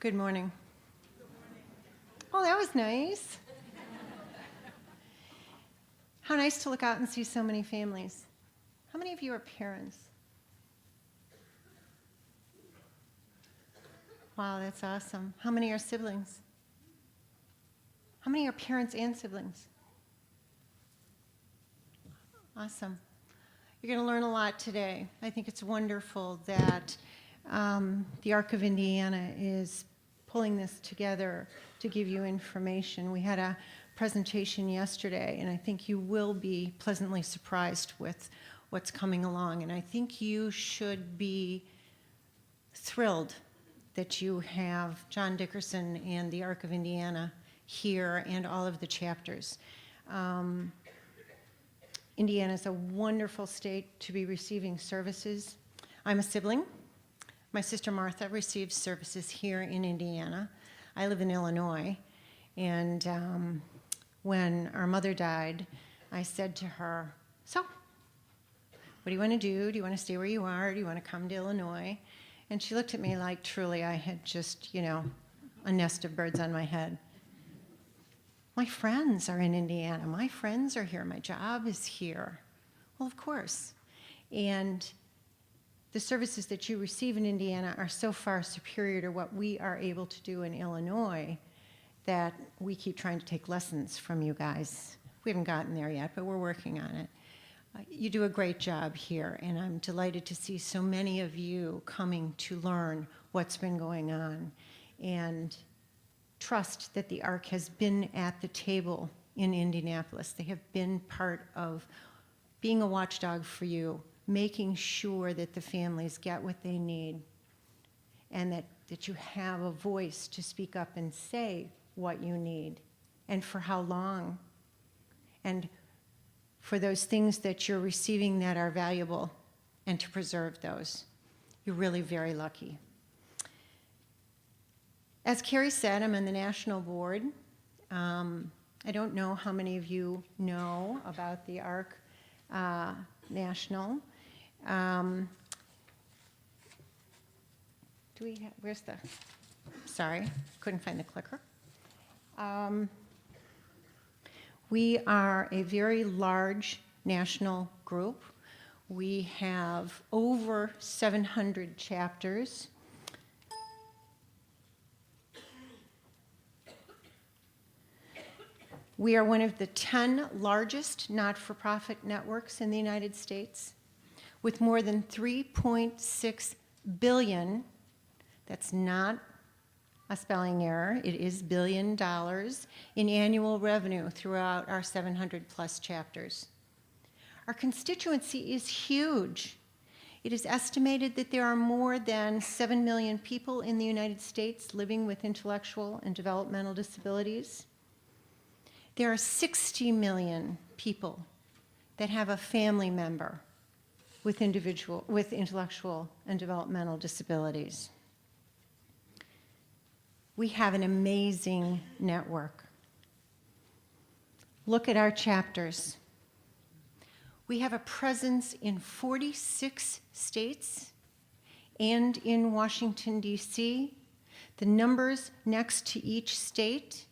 Good morning. Oh, that was nice. How nice to look out and see so many families. How many of you are parents? Wow, that's awesome. How many are siblings? How many are parents and siblings? Awesome. You're going to learn a lot today. I think it's wonderful that the Arc of Indiana is pulling this together to give you information. We had a presentation yesterday, and I think you will be pleasantly surprised with what's coming along. And I think you should be thrilled that you have John Dickerson and the Arc of Indiana here and all of the chapters. Indiana is a wonderful state to be receiving services. I'm a sibling. My sister Martha receives services here in Indiana. I live in Illinois, and when our mother died, I said to her, "So, what do you want to do? Do you want to stay where you are? Do you want to come to Illinois?" And she looked at me like truly I had just, a nest of birds on my head. My friends are in Indiana. My friends are here. My job is here. Well, of course. And the services that you receive in Indiana are so far superior to what we are able to do in Illinois that we keep trying to take lessons from you guys. We haven't gotten there yet, but we're working on it. You do a great job here, and I'm delighted to see so many of you coming to learn what's been going on. And trust that the ARC has been at the table in Indianapolis. They have been part of being a watchdog for you, making sure that the families get what they need, and that you have a voice to speak up and say what you need, and for how long, and for those things that you're receiving that are valuable, and to preserve those. You're really very lucky. As Carrie said, I'm on the national board. I don't know how many of you know about the ARC National. Where's the, sorry, couldn't find the clicker. We are a very large national group. We have over 700 chapters. We are one of the 10 largest not-for-profit networks in the United States, with more than 3.6 billion, that's not a spelling error, it is $billion, in annual revenue throughout our 700 plus chapters. Our constituency is huge. It is estimated that there are more than 7 million people in the United States living with intellectual and developmental disabilities. There are 60 million people that have a family member with intellectual and developmental disabilities. We have an amazing network. Look at our chapters. We have a presence in 46 states and in Washington, D.C. The numbers next to each state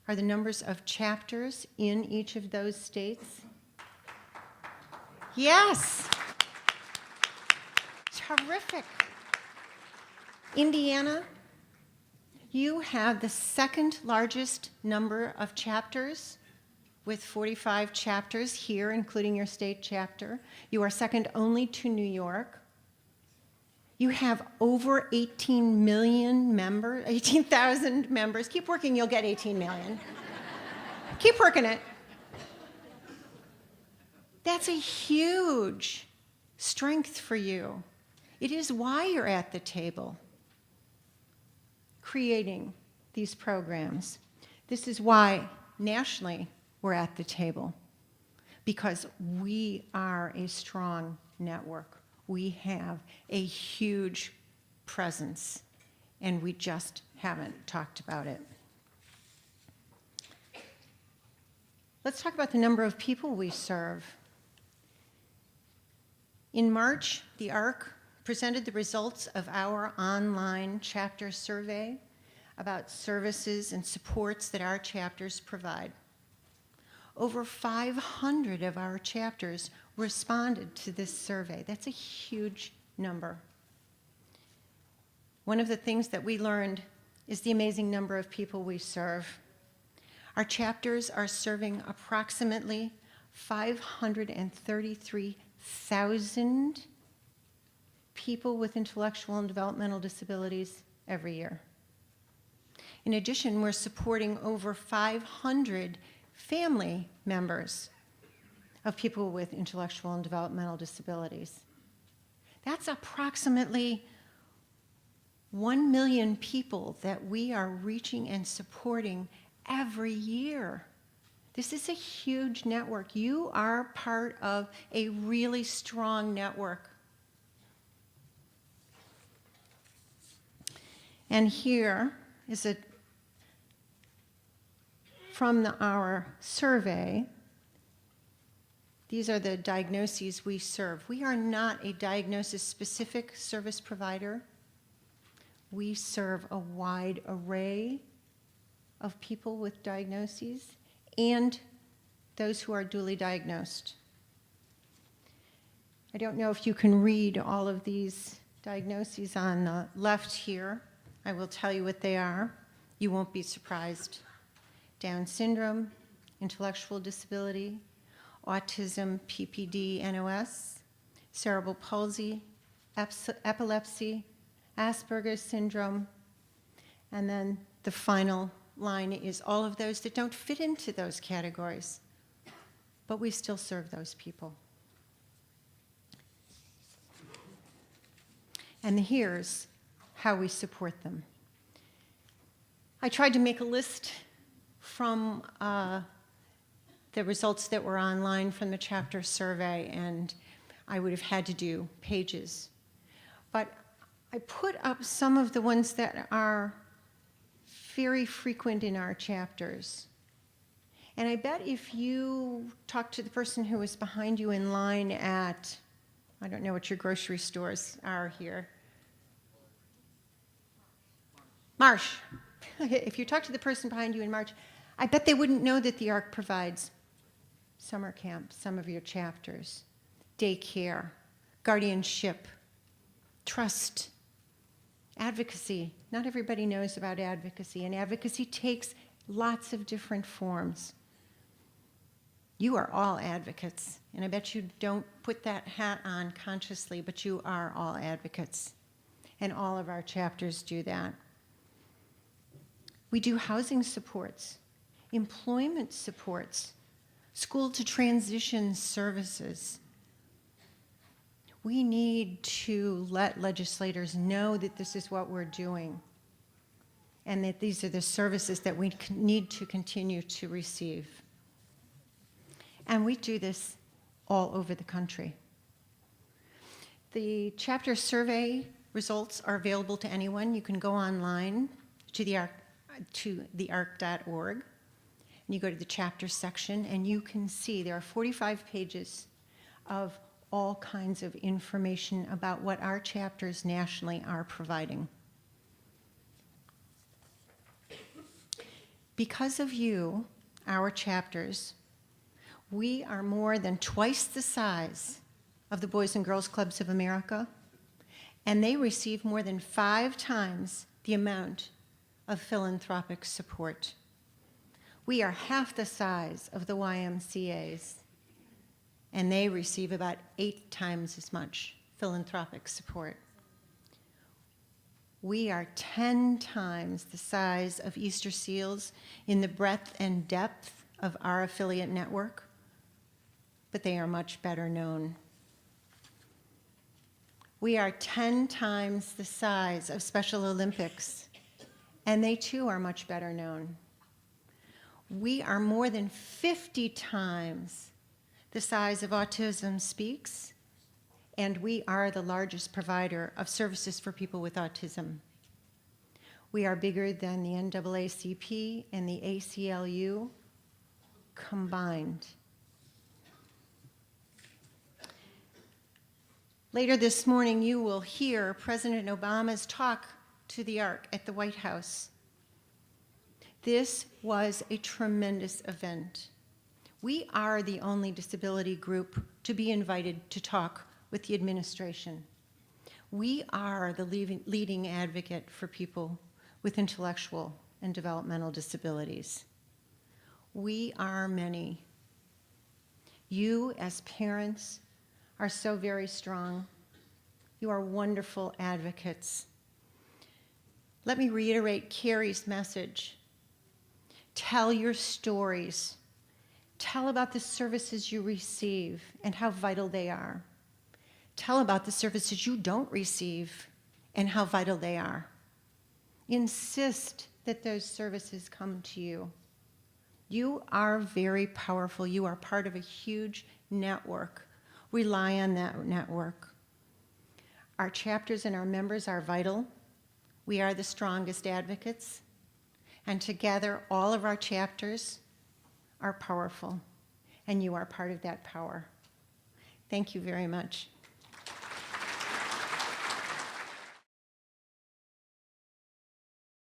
are the numbers of chapters in each of those states. Yes! Terrific. Indiana, you have the second largest number of chapters, with 45 chapters here, including your state chapter. You are second only to New York. You have over 18 million members, 18,000 members. Keep working, you'll get 18 million. Keep working it. That's a huge strength for you. It is why you're at the table creating these programs. This is why nationally we're at the table, because we are a strong network. We have a huge presence, and we just haven't talked about it. Let's talk about the number of people we serve. In March, the ARC presented the results of our online chapter survey about services and supports that our chapters provide. Over 500 of our chapters responded to this survey. That's a huge number. One of the things that we learned is the amazing number of people we serve. Our chapters are serving approximately 533,000 people with intellectual and developmental disabilities every year. In addition, we're supporting over 500 family members of people with intellectual and developmental disabilities. That's approximately 1 million people that we are reaching and supporting every year. This is a huge network. You are part of a really strong network. And here is from our survey. These are the diagnoses we serve. We are not a diagnosis-specific service provider. We serve a wide array of people with diagnoses and those who are duly diagnosed. I don't know if you can read all of these diagnoses on the left here. I will tell you what they are. You won't be surprised. Down syndrome, intellectual disability, autism, PPD, NOS, cerebral palsy, epilepsy, Asperger's syndrome, and then the final line is all of those that don't fit into those categories, but we still serve those people. And here's how we support them. I tried to make a list from the results that were online from the chapter survey, and I would have had to do pages. But I put up some of the ones that are very frequent in our chapters. And I bet if you talk to the person who was behind you in line at, I don't know what your grocery stores are here. Marsh. If you talk to the person behind you in March, I bet they wouldn't know that the ARC provides summer camp, some of your chapters, daycare, guardianship, trust, advocacy. Not everybody knows about advocacy, and advocacy takes lots of different forms. You are all advocates, and I bet you don't put that hat on consciously, but you are all advocates, and all of our chapters do that. We do housing supports, employment supports, school to transition services. We need to let legislators know that this is what we're doing and that these are the services that we need to continue to receive. And we do this all over the country. The chapter survey results are available to anyone. You can go online to thearc.org, and you go to the chapter section, and you can see there are 45 pages of all kinds of information about what our chapters nationally are providing. Because of you, our chapters, we are more than twice the size of the Boys and Girls Clubs of America, and they receive more than 5 times the amount of philanthropic support. We are half the size of the YMCAs, and they receive about 8 times as much philanthropic support. We are 10 times the size of Easter Seals in the breadth and depth of our affiliate network, but they are much better known. We are 10 times the size of Special Olympics, and they too are much better known. We are more than 50 times the size of Autism Speaks, and we are the largest provider of services for people with autism. We are bigger than the NAACP and the ACLU combined. Later this morning, you will hear President Obama's talk to the ARC at the White House. This was a tremendous event. We are the only disability group to be invited to talk with the administration. We are the leading advocate for people with intellectual and developmental disabilities. We are many. You, as parents, are so very strong. You are wonderful advocates. Let me reiterate Carrie's message. Tell your stories. Tell about the services you receive and how vital they are. Tell about the services you don't receive and how vital they are. Insist that those services come to you. You are very powerful. You are part of a huge network. Rely on that network. Our chapters and our members are vital. We are the strongest advocates. And together, all of our chapters are powerful. And you are part of that power. Thank you very much.